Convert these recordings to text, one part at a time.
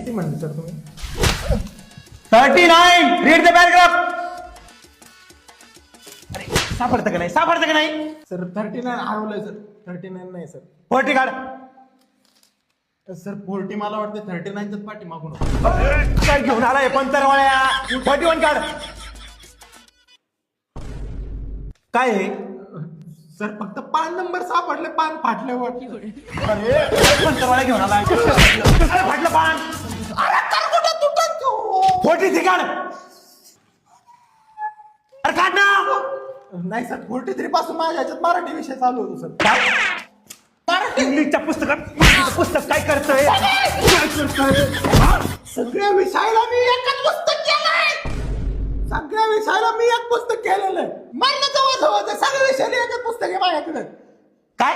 किती म्हणले सर तुम्ही? 39. Read the paragraph. अरे सापडतं का नाही, सापडतं का नाही? सर 39 हरवलंय सर. 39 नाही सर. 40 काढ. सर 40 मला वाटतं 39च पाठी मागून. काय घेऊन आलाय पंतरवाळ्या? 41 काढ. काय आहे? सर फक्त पान नंबर सापडले, पान फाटले वाटतं. अरे पंतरवाळ्या घेऊन आलाय. अरे फाटलं पान. अरे तर कुठं तुटत तू? 43 काढ. अरे काढ ना. नाही सर 43 पासून माझ्या ह्याच्यात मराठी विषय चालू होतो सर. काय? इंग्लिशच्या पुस्तकात पुस्तक काय करतोय? सगळ्या विषयाला मी एकच पुस्तक केलंय. सगळ्या विषयाला मी एक पुस्तक केलेलं आहे. मला जवळ सगळ्या विषयाला एकच पुस्तक आहे माझ्याकडे. काय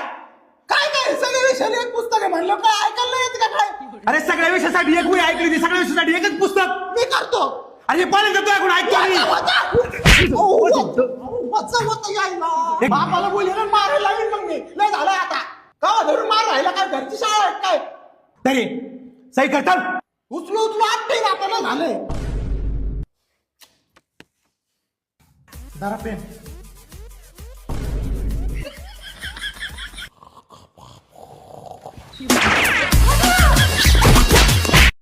काय काय सगळ्या विषयाला एक पुस्तक आहे म्हणलं काय ऐकायला येत का काय? अरे सगळ्या विषयासाठी एक वही ऐकली होती, सगळ्या विषयासाठी एकच पुस्तक. मी करतो. अरे पहिल्यांदा तो ऐकून ऐकतो. वच होत यायला बापाला बोलले मारायला लागेल मग मी. लय झालं आता का धरून मार राहिला काय? घरची शाळा आहे काय? तरी सही करतात. उचलू उचलू आपटे आपल्याला झालंय. जरा पेन